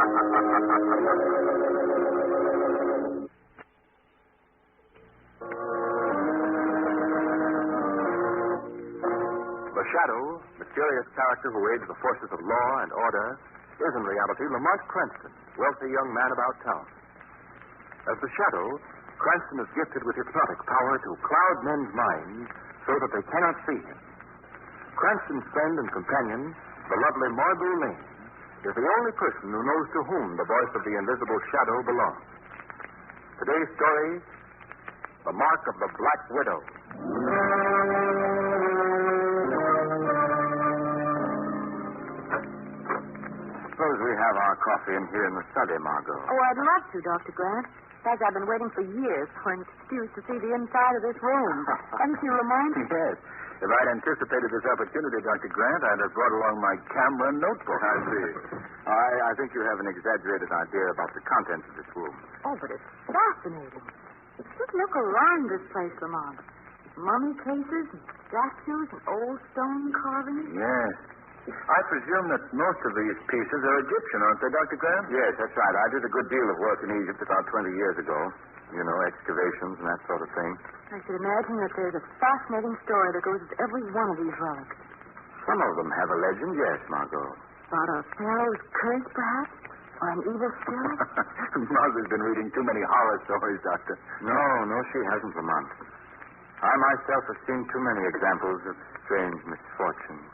The Shadow, mysterious character who aids the forces of law and order, is in reality Lamont Cranston, wealthy young man about town. As the Shadow, Cranston is gifted with hypnotic power to cloud men's minds so that they cannot see him. Cranston's friend and companion, the lovely Margot Lane, is the only person who knows to whom the voice of the invisible Shadow belongs. Today's story, The Mark of the Black Widow. Suppose we have our coffee in here in the study, Margot. Oh, I'd love to, Dr. Grant. In fact, I've been waiting for years for an excuse to see the inside of this room. Haven't you, Lamont? Yes. If I'd anticipated this opportunity, Dr. Grant, I'd have brought along my camera and notebook. I see. I think you have an exaggerated idea about the contents of this room. Oh, but it's fascinating. Just look around this place, Lamont. Mummy cases and statues and old stone carvings. Yes. I presume that most of these pieces are Egyptian, aren't they, Dr. Grant? Yes, that's right. I did a good deal of work in Egypt about 20 years ago. You know, excavations and that sort of thing. I should imagine that there's a fascinating story that goes with every one of these relics. Some of them have a legend, yes, Margot. About a pharaoh's curse, perhaps? Or an evil spirit? Margot's been reading too many horror stories, Doctor. No, she hasn't, Lamont. I myself have seen too many examples of strange misfortunes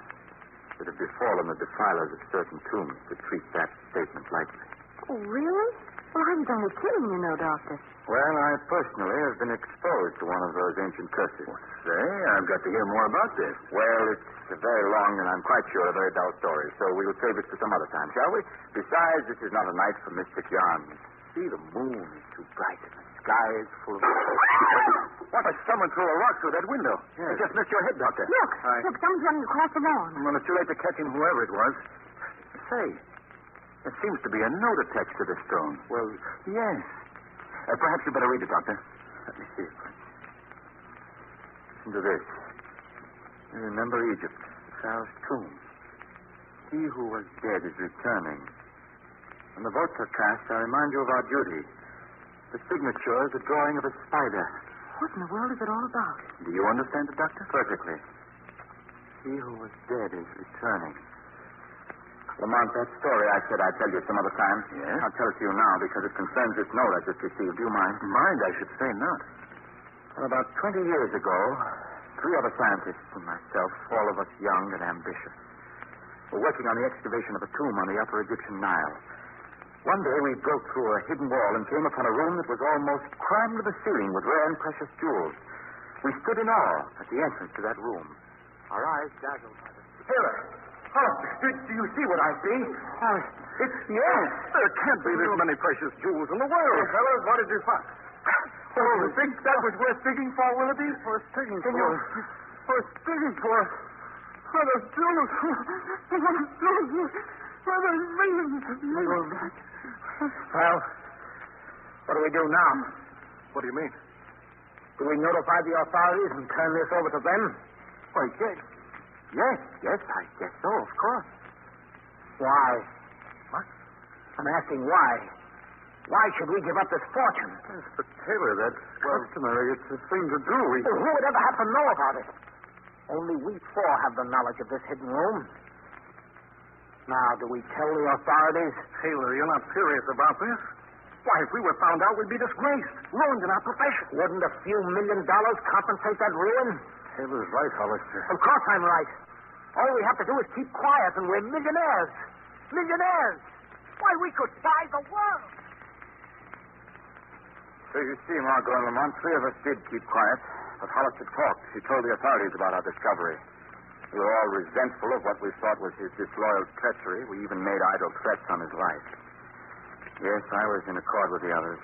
that have befallen the defilers of certain tombs to treat that statement lightly. Oh, really? Well, I was only kidding, you know, Doctor. Well, I personally have been exposed to one of those ancient curses. Say, I've got to hear more about this. Well, it's a very long and I'm quite sure a very dull story, so we'll save it for some other time, shall we? Besides, this is not a night for mystic yarns. See, the moon is too bright and the sky is full of... What? Someone threw a rock through that window. Yes. It just missed your head, Doctor. Look, someone's running across the lawn. Well, it's too late to catch him, whoever it was. Say, there seems to be a note attached to the stone. Well, yes. Perhaps you better read it, Doctor. Let me see. Listen to this. You remember Egypt, Pharaoh's tomb. He who was dead is returning. When the votes are cast, I remind you of our duty. The signature is a drawing of a spider. What in the world is it all about? Do you understand it, Doctor? Perfectly. He who was dead is returning. Lamont, that story I said I'd tell you some other time. Yes? I'll tell it to you now because it concerns this note I just received. Do you mind? Mind? I should say not. Well, about 20 years ago, 3 other scientists and myself, all of us young and ambitious, were working on the excavation of a tomb on the upper Egyptian Nile. One day we broke through a hidden wall and came upon a room that was almost crammed to the ceiling with rare and precious jewels. We stood in awe at the entrance to that room, our eyes dazzled by the... Taylor! Oh, do you see what I see? Yes. There can't be this many precious jewels in the world. Hey, fellas, what did you find? Oh, you think that was worth digging for, Willoughby? Worth digging for? Worth digging for? For the jewels. For the millions. Well, what do we do now? What do you mean? Do we notify the authorities and turn this over to them? Why, Yes, I guess so, of course. Why? What? I'm asking why. Why should we give up this fortune? Yes, but Taylor, that's customary. It's a thing to do. Well, who would ever have to know about it? Only we 4 have the knowledge of this hidden room. Now, do we tell the authorities? Taylor, you're not serious about this? Why, if we were found out, we'd be disgraced, ruined in our profession. Wouldn't a few $1 million compensate that ruin? Taylor's right, Hollister. Of course I'm right. All we have to do is keep quiet and we're millionaires. Millionaires! Why, we could buy the world! So you see, Margot and Lamont, 3 of us did keep quiet. But Hollister talked. She told the authorities about our discovery. We were all resentful of what we thought was his disloyal treachery. We even made idle threats on his life. Yes, I was in accord with the others.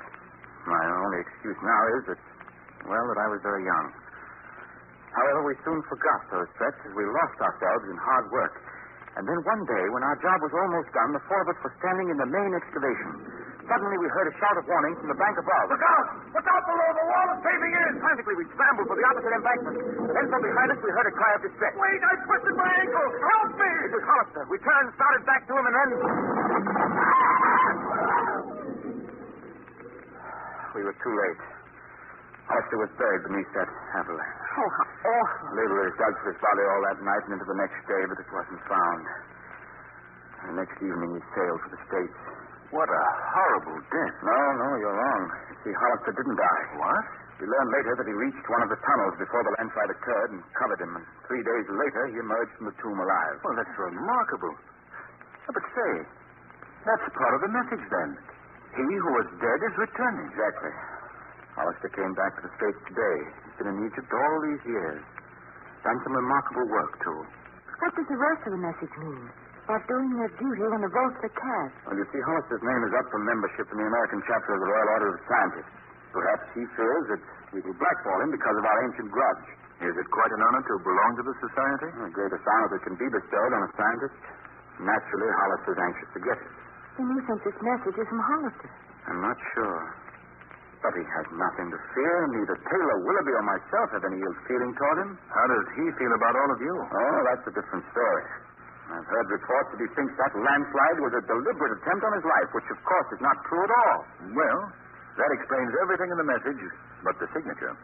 My only excuse now is that I was very young. However, we soon forgot those threats as we lost ourselves in hard work. And then one day, when our job was almost done, the 4 of us were standing in the main excavation. Suddenly, we heard a shout of warning from the bank above. Look out! Look out below! The wall is caving in! Frantically, we scrambled for the opposite embankment. Then from behind us, we heard a cry of distress. Wait! I twisted my ankle! Help me! It was Hollister. We turned, started back to him, and then... we were too late. Hollister was buried beneath that avalanche. Oh, how awful. Laborers dug for his body all that night and into the next day, but it wasn't found. The next evening, he sailed for the States. What a horrible death. No, you're wrong. You see, Hollister didn't die. What? We learned later that he reached one of the tunnels before the landslide occurred and covered him. And 3 days later, he emerged from the tomb alive. Well, that's remarkable. But say, that's part of the message then. He who was dead is returning. Exactly. Hollister came back to the States today. He's been in Egypt all these years. Done some remarkable work, too. What does the rest of the message mean? About doing their duty when the votes are cast. Well, you see, Hollister's name is up for membership in the American chapter of the Royal Order of Scientists. Perhaps he fears that we will blackball him because of our ancient grudge. Is it quite an honor to belong to the society? The greatest honor that can be bestowed on a scientist. Naturally, Hollister's anxious to get it. Then you think this message is from Hollister? I'm not sure. But he has nothing to fear. Neither Taylor Willoughby or myself have any ill feeling toward him. How does he feel about all of you? Oh, that's a different story. I've heard reports that he thinks that landslide was a deliberate attempt on his life, which, of course, is not true at all. Well, that explains everything in the message but the signature.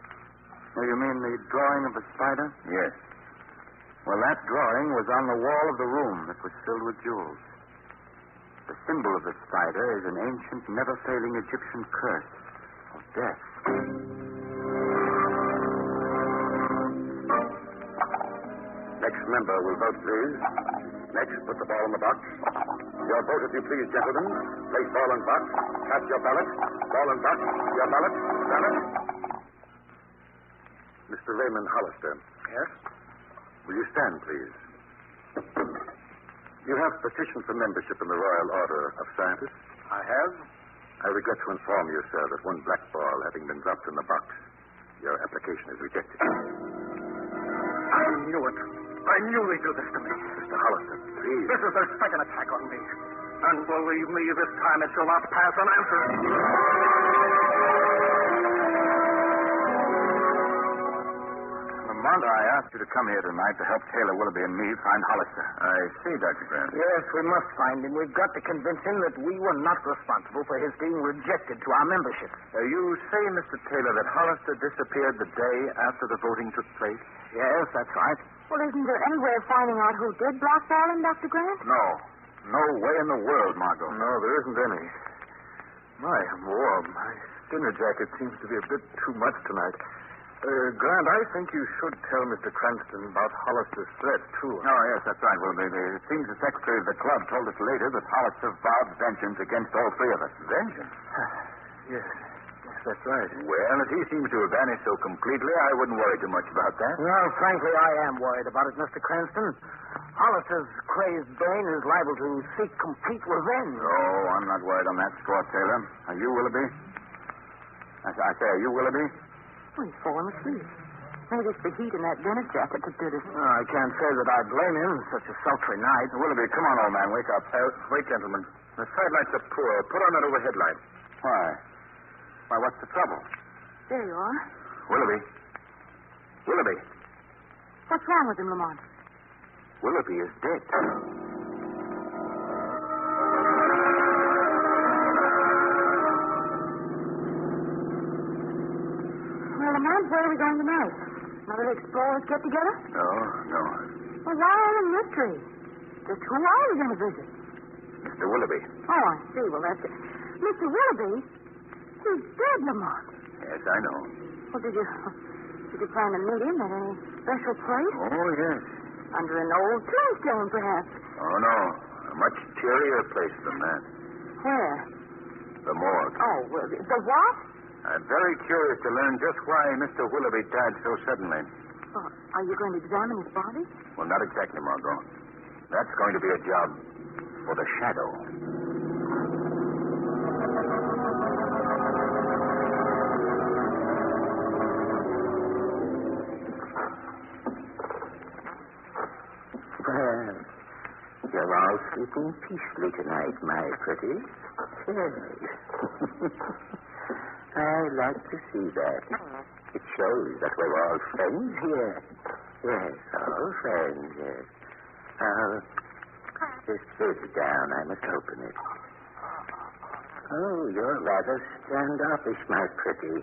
Oh, you mean the drawing of the spider? Yes. Well, that drawing was on the wall of the room that was filled with jewels. The symbol of the spider is an ancient, never-failing Egyptian curse of death. Next member will vote, please. Next, put the ball in the box. Your vote, if you please, gentlemen. Place ball in box. Cast your ballot. Ball in box. Your ballot. Ballot. Mr. Raymond Hollister. Yes? Will you stand, please? You have petitioned for membership in the Royal Order of Scientists? I have. I regret to inform you, sir, that one black ball having been dropped in the box, your application is rejected. I knew it. I knew they'd do this to me. Mr. Hollister, please. This is their second attack on me. And believe me, this time it shall not pass unanswered. Lamont, I asked you to come here tonight to help Taylor Willoughby and me find Hollister. I see, Dr. Grant. Yes, we must find him. We've got to convince him that we were not responsible for his being rejected to our membership. You say, Mr. Taylor, that Hollister disappeared the day after the voting took place? Yes, that's right. Well, isn't there any way of finding out who did blackball him, Dr. Grant? No. No way in the world, Margot. No, there isn't any. My, I'm warm. My dinner jacket seems to be a bit too much tonight. Grant, I think you should tell Mr. Cranston about Hollister's threat, too. Oh, yes, that's right, Willoughby. It seems the secretary of the club told us later that Hollister vowed vengeance against all three of us. Vengeance? Yes, that's right. Well, if he seems to have vanished so completely, I wouldn't worry too much about that. Well, frankly, I am worried about it, Mr. Cranston. Hollister's crazed brain is liable to seek complete revenge. Oh, I'm not worried on that score, Taylor. Are you, Willoughby? I say, are you, Willoughby? Oh, he's fallen asleep. Maybe it's the heat in that dinner jacket that did it. I can't say that I blame him. Such a sultry night. Willoughby, come on, old man. Wake up. Wait, gentlemen. The sidelights are poor. Put on that overhead light. Why? Why, what's the trouble? There you are. Willoughby. Willoughby. What's wrong with him, Lamont? Willoughby is dead. Well, Lamont, where are we going tonight? Another explorers get together? No. Well, why all the mystery? Just who are we going to visit? Mr. Willoughby. Oh, I see. Well, that's it. Mr. Willoughby? He's dead, Lamont. Yes, I know. Well, did you plan to meet him at any special place? Oh, yes. Under an old tombstone, perhaps. Oh, no. A much cheerier place than that. Where? The morgue. Oh, well, the what? I'm very curious to learn just why Mr. Willoughby died so suddenly. Well, are you going to examine his body? Well, not exactly, Margot. That's going to be a job for the shadow. Well, you're all sleeping peacefully tonight, my pretty. Yes. I like to see that. It shows that we're all friends here. Yes, all friends, yes. This is down. I must open it. Oh, you're rather standoffish, my pretty.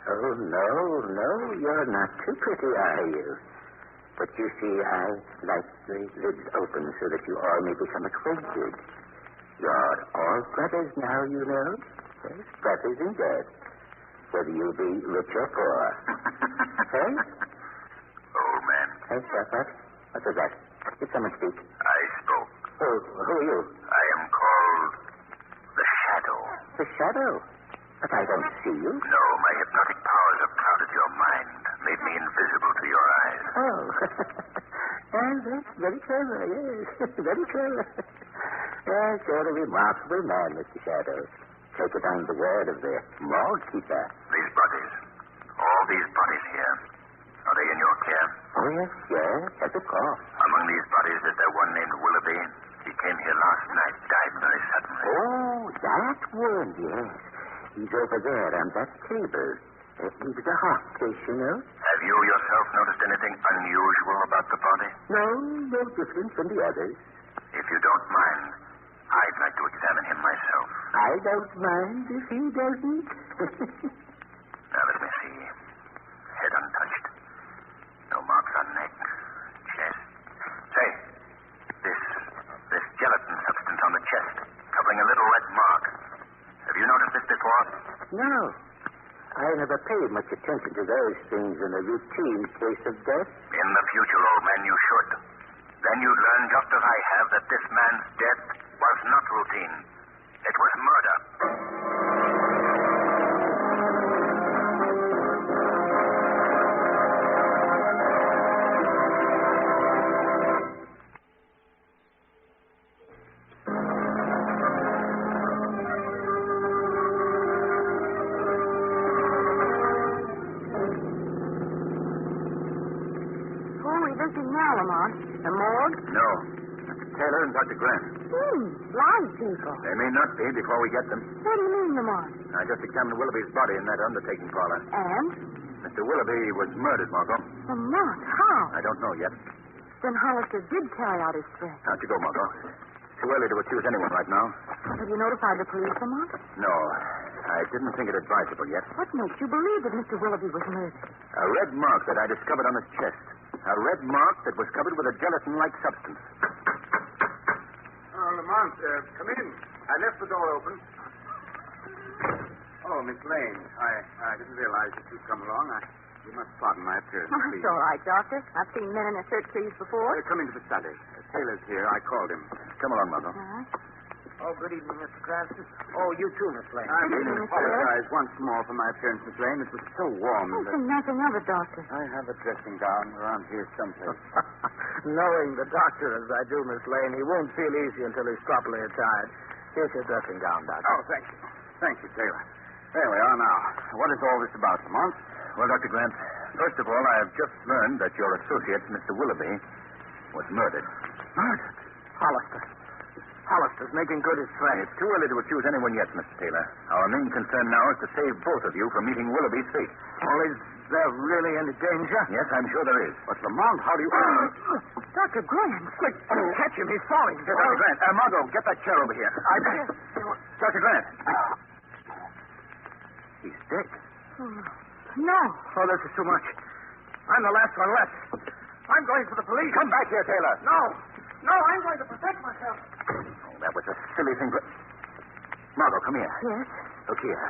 Oh, no, you're not too pretty, are you? But you see, I like the lids open so that you all may become acquainted. You're all brothers now, you know. Yes, brothers in debt. Whether you be rich or poor. Hey? Old man, Hey, what? What was that? Did someone speak? I spoke. Oh, who are you? I am called the Shadow. The Shadow. But I don't see you. No, my hypnotic powers have clouded your mind, made me invisible to your eyes. Oh. And that's very clever, yes. Very clever. Yes, you're a remarkable man, Mr. Shadow. Take it on the word of the mall keeper. These bodies, all these bodies here, are they in your care? Oh, yes, of course. Among these bodies is there one named Willoughby. He came here last night, died very suddenly. Oh, that one, yes. He's over there on that table. He was a heart case, you know. Have you yourself noticed anything unusual about the body? No different from the others. If you don't mind, I'd like to examine him myself. I don't mind if he doesn't. Now, let me see. Head untouched. No marks on neck, chest. Say, this gelatin substance on the chest, covering a little red mark. Have you noticed this before? No. I never paid much attention to those things in a routine case of death. In the future, old man, you should. Then you'd learn, just as I have, that this man's death was not routine. It was murder. The morgue? No. Dr. Taylor and Dr. Grant. Live people. They may not be before we get them. What do you mean, Lamont? I just examined Willoughby's body in that undertaking parlor. And? Mr. Willoughby was murdered, Margot. Lamont, how? I don't know yet. Then Hollister did carry out his threat. How'd you go, Margot? Too early to accuse anyone right now. Have you notified the police, Lamont? No. I didn't think it advisable yet. What makes you believe that Mr. Willoughby was murdered? A red mark that I discovered on his chest. A red mark that was covered with a gelatin-like substance. Oh, Lamont, come in. I left the door open. Oh, Miss Lane, I didn't realize that you'd come along. You must pardon my appearance, Oh, please. it's all right, Doctor. I've seen men in their shirt sleeves before. Come into the study. Taylor's here. I called him. Come along, Margot. Oh, good evening, Mr. Cranston. Oh, you too, Miss Lane. I Good evening, Mr. apologize once more for my appearance, Miss Lane. It was so warm. I think nothing of it, Doctor. I have a dressing gown around here someplace. Knowing the doctor as I do, Miss Lane, he won't feel easy until he's properly attired. Here's your dressing gown, Doctor. Oh, thank you. Thank you, Taylor. There we are now. What is all this about, Lamont? Well, Dr. Grant, first of all, I have just learned that your associate, Mr. Willoughby, was murdered. Murdered? Hollister's making good his threat. It's too early to accuse anyone yet, Mr. Taylor. Our main concern now is to save both of you from meeting Willoughby's fate. Well, is there really any danger? Yes, I'm sure there is. But, Lamont, how do you... Dr. Grant. Quick, catch him. He's falling. Dr. Grant, Margot, get that chair over here. Dr. Grant. He's dead. No. Oh, this is too much. I'm the last one left. I'm going for the police. Come back here, Taylor. No, I'm going to protect myself. Oh, that was a silly thing. Margot, come here. Yes? Look here.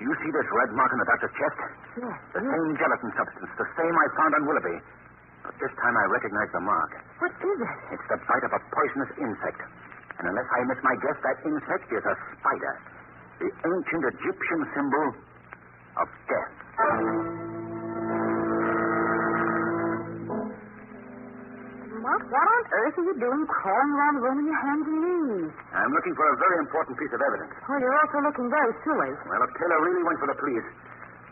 Do you see this red mark on the doctor's chest? Yes. The same gelatin substance, the same I found on Willoughby. But this time I recognize the mark. What is it? It's the bite of a poisonous insect. And unless I miss my guess, that insect is a spider. The ancient Egyptian symbol of death. What on earth are you doing crawling around the room on your hands and knees? I'm looking for a very important piece of evidence. Well, you're also looking very silly. Well, if Taylor really went for the police,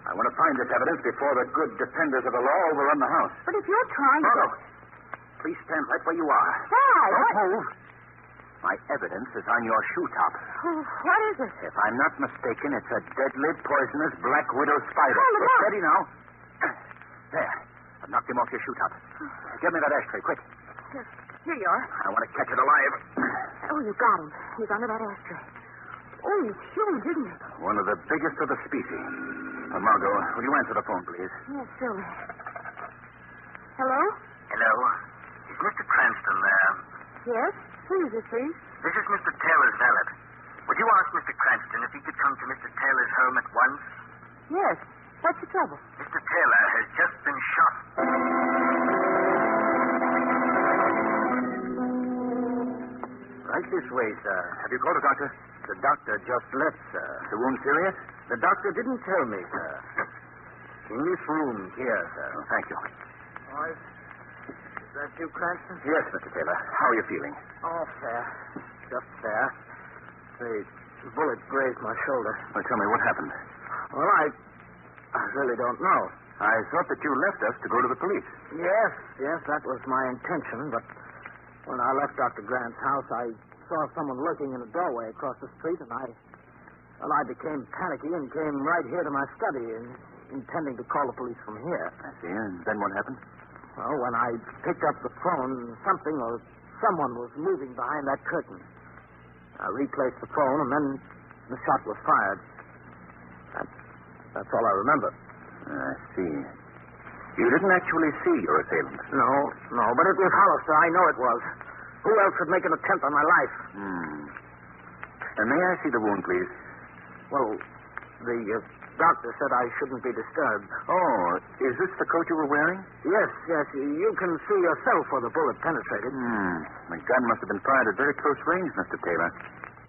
I want to find this evidence before the good defenders of the law overrun the house. But if you're trying to... Margot, please stand right where you are. Why? Don't move. My evidence is on your shoe top. Oh, what is it? If I'm not mistaken, it's a deadly, poisonous black widow spider. Oh, look out. Steady now. There. I've knocked him off your shoe top. Give me that ashtray, quick. Here you are. I want to catch it alive. Oh, you got him. He's under that ashtray. Oh, he's huge, isn't he? One of the biggest of the species. Margot, will you answer the phone, please? Yes, surely. Hello? Hello? Is Mr. Cranston there? Yes? Who is it, please? This is Mr. Taylor's valet. Would you ask Mr. Cranston if he could come to Mr. Taylor's home at once? Yes. What's the trouble? Mr. Taylor has just been shot. Right this way, sir. Have you called a doctor? The doctor just left, sir. The wound serious? The doctor didn't tell me, sir. In this room here, sir. Oh, thank you. Boys, is that you, Cranston? Yes, Mr. Taylor. How are you feeling? Oh, fair. Just fair. The bullet grazed my shoulder. Well, tell me, what happened? Well, I really don't know. I thought that you left us to go to the police. Yes, that was my intention, but when I left Dr. Grant's house, I saw someone lurking in a doorway across the street, and I became panicky and came right here to my study, intending to call the police from here. I see. And then what happened? Well, when I picked up the phone, something or someone was moving behind that curtain. I replaced the phone, and then the shot was fired. That's all I remember. I see. You didn't actually see your assailant? No, but it was Hollister. I know it was. Who else would make an attempt on my life? And may I see the wound, please? Well, the doctor said I shouldn't be disturbed. Oh, is this the coat you were wearing? Yes. You can see yourself where the bullet penetrated. The gun must have been fired at very close range, Mr. Taylor.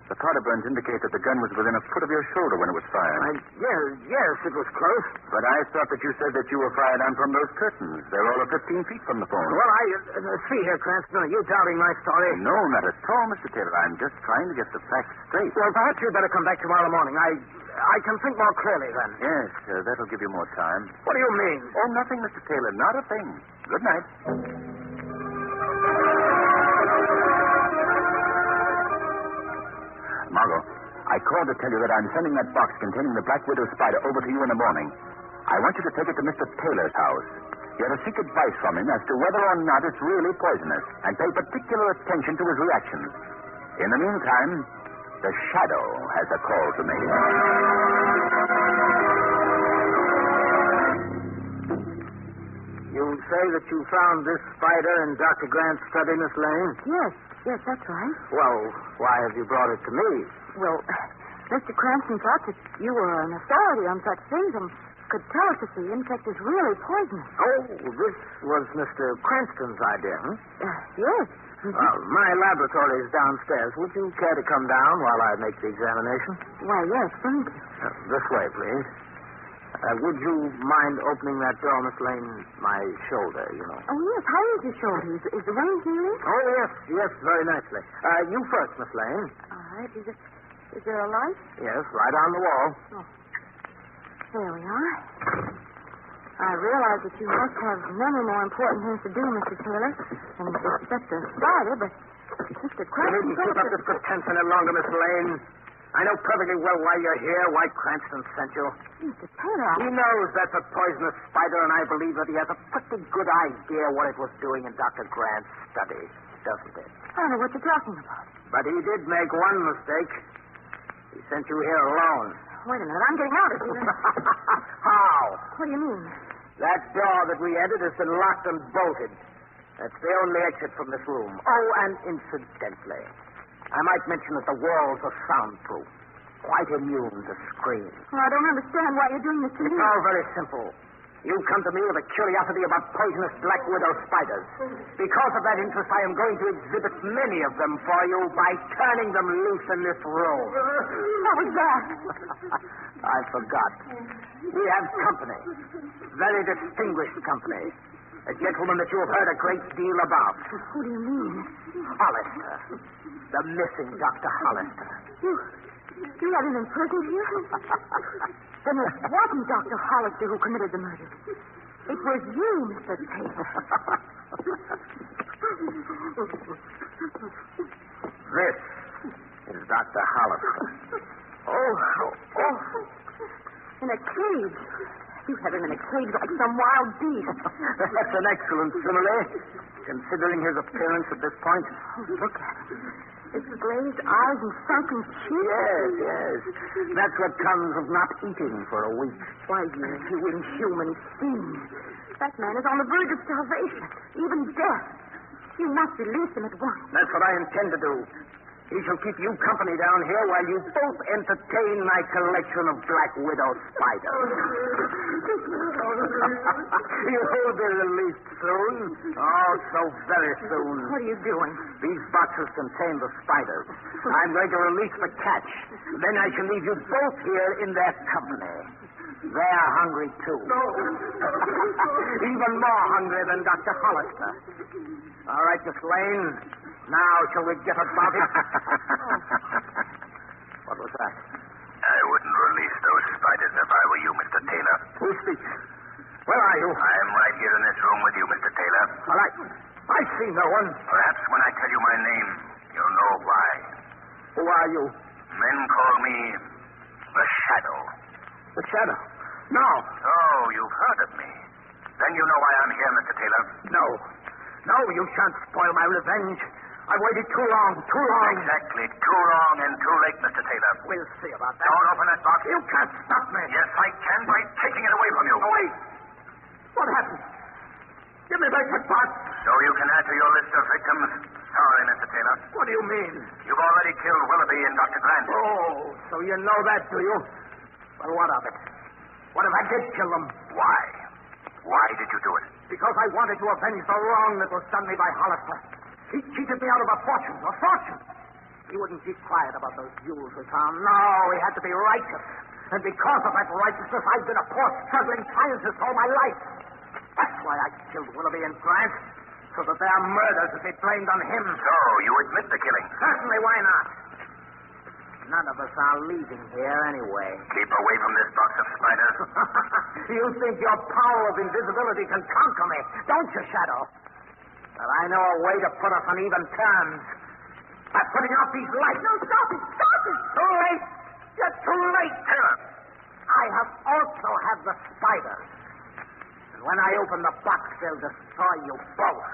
The powder burns indicate that the gun was within a foot of your shoulder when it was fired. Yes, it was close. But I thought that you said that you were fired on from those curtains. They're all of 15 feet from the phone. Well, see here, Cranston, are you doubting my story? No, not at all, Mr. Taylor. I'm just trying to get the facts straight. Well, perhaps you'd better come back tomorrow morning. I can think more clearly then. Yes, that'll give you more time. What do you mean? Oh, nothing, Mr. Taylor. Not a thing. Good night. Margot, I called to tell you that I'm sending that box containing the Black Widow spider over to you in the morning. I want you to take it to Mr. Taylor's house. Get a secret advice from him as to whether or not it's really poisonous, and pay particular attention to his reactions. In the meantime, the Shadow has a call to make. You say that you found this spider in Dr. Grant's study, Miss Lane? Yes, that's right. Well, why have you brought it to me? Well, Mr. Cranston thought that you were an authority on such things and could tell us if the insect is really poisonous. Oh, this was Mr. Cranston's idea, huh? Yes. Well, my laboratory is downstairs. Would you care to come down while I make the examination? Why, yes, thank you. This way, please. Would you mind opening that door, Miss Lane? My shoulder, you know. Oh, yes, how is your shoulder? Is the vein healing? Oh, yes, very nicely. You first, Miss Lane. All right. Is there a light? Yes, right on the wall. Oh. There we are. I realize that you must have many more important things to do, Mr. Taylor, than suspect a spider, but Mr. You Cranston... needn't keep up this pretense any longer, Miss Lane. I know perfectly well why you're here, why Cranston sent you. Mr. Taylor, He knows that's a poisonous spider, and I believe that he has a pretty good idea what it was doing in Dr. Grant's study, doesn't it? I don't know what you're talking about. But he did make one mistake. He sent you here alone. Wait a minute, I'm getting out of here. How? What do you mean? That door that we entered has been locked and bolted. That's the only exit from this room. Oh, and incidentally, I might mention that the walls are soundproof, quite immune to screams. Well, I don't understand why you're doing this to me. It's all very simple. You come to me with a curiosity about poisonous black widow spiders. Because of that interest, I am going to exhibit many of them for you by turning them loose in this room. What was that? I forgot. We have company. Very distinguished company. A gentleman that you have heard a great deal about. Who do you mean? Hollister. The missing Dr. Hollister. You had him in prison here? Then it wasn't Dr. Hollister who committed the murder. It was you, Mr. Taylor. This is Dr. Hollister. Oh, how awful. In a cage. You have him in a cage like some wild beast. That's an excellent simile, considering his appearance at this point. Oh, look at him. His glazed eyes and sunken cheeks. Yes. That's what comes of not eating for a week. Why, you inhuman fiend. That man is on the verge of starvation, even death. You must release him at once. That's what I intend to do. He shall keep you company down here while you both entertain my collection of Black Widow spiders. You'll be released soon. Oh, so very soon. What are you doing? These boxes contain the spiders. I'm going to release the catch. Then I shall leave you both here in their company. They're hungry, too. No. Even more hungry than Dr. Hollister. All right, Miss Lane. Now, shall we get about it? What was that? I wouldn't release those spiders if I were you, Mr. Taylor. Who speaks? Where are you? I'm right here in this room with you, Mr. Taylor. All right. I see no one. Perhaps when I tell you my name, you'll know why. Who are you? Men call me the Shadow. The Shadow? No. Oh, you've heard of me. Then you know why I'm here, Mr. Taylor. No. No, you shan't spoil my revenge. I've waited too long. Exactly. Too long and too late, Mr. Taylor. We'll see about that. Don't open that box. You can't stop me. Yes, I can by taking it away from you. Oh, wait. What happened? Give me back that box. So you can add to your list of victims. Sorry, Mr. Taylor. What do you mean? You've already killed Willoughby and Dr. Grant. Oh, so you know that, do you? Well, what of it? What if I did kill them? Why? Why did you do it? Because I wanted to avenge the wrong that was done me by Hollister. He cheated me out of a fortune. He wouldn't keep quiet about those jewels we found. No, he had to be righteous. And because of that righteousness, I've been a poor, struggling scientist all my life. That's why I killed Willoughby and Grant, so that their murders would be blamed on him. So, you admit the killing? Certainly, why not? None of us are leaving here anyway. Keep away from this box of spiders. You think your power of invisibility can conquer me, don't you, Shadow? But I know a way to put us on even terms. By putting out these lights. No, stop it! Too late! You're too late! Taylor! I have also have the spiders. And when I open the box, they'll destroy you both.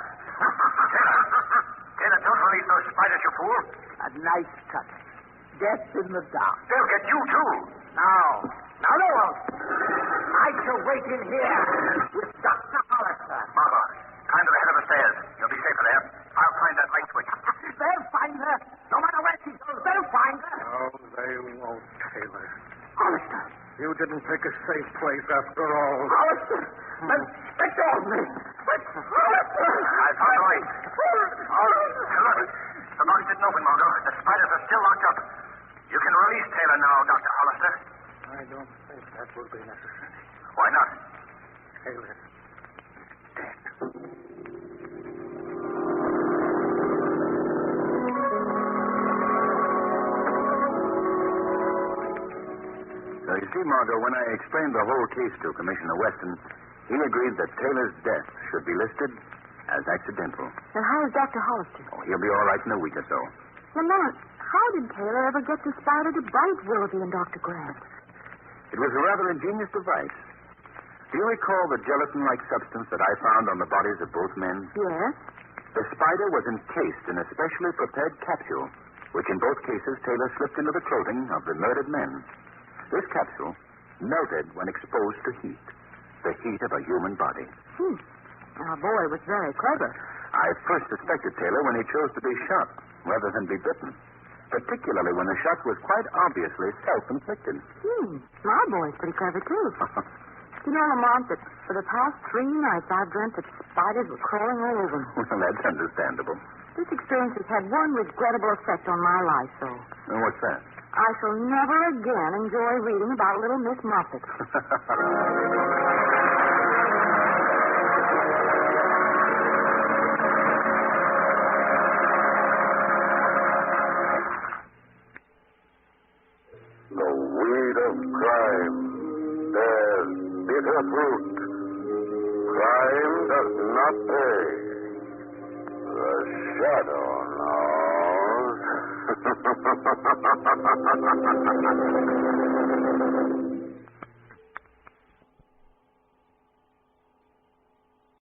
Taylor, don't release those spiders, you fool. A nice touch. Death in the dark. They'll get you, too. No, they won't. I shall wait in here with Dr. Hollister. Margot, climb to the head of the stairs. You'll be safer there. I'll find that light switch. They'll find her. No matter where she goes, they'll find her. No, they won't, Taylor. Hollister. You didn't pick a safe place after all. Hollister. Let go of me. Hollister. I found the light. Look, the box didn't open, Margot. The spiders are still locked up. You can release Taylor now, Dr. Hollister. I don't think that will be necessary. Why not? Taylor is dead. So you see, Margot, when I explained the whole case to Commissioner Weston, he agreed that Taylor's death should be listed as accidental. And how is Dr. Hollister? Oh, he'll be all right in a week or so. Lamont, how did Taylor ever get the spider to bite Willoughby and Dr. Grant? It was a rather ingenious device. Do you recall the gelatin-like substance that I found on the bodies of both men? Yes. The spider was encased in a specially prepared capsule, which in both cases Taylor slipped into the clothing of the murdered men. This capsule melted when exposed to heat, the heat of a human body. Our boy was very clever. I first suspected Taylor when he chose to be shot rather than be bitten, particularly when the shot was quite obviously self-inflicted. Our boy's pretty clever, too. You know, Lamont, that for the past 3 nights I've dreamt that spiders were crawling all over me. Well, that's understandable. This experience has had one regrettable effect on my life, though. And what's that? I shall never again enjoy reading about little Miss Muffet. The weed of crime bears bitter fruit. Crime does not pay. The shadow knows.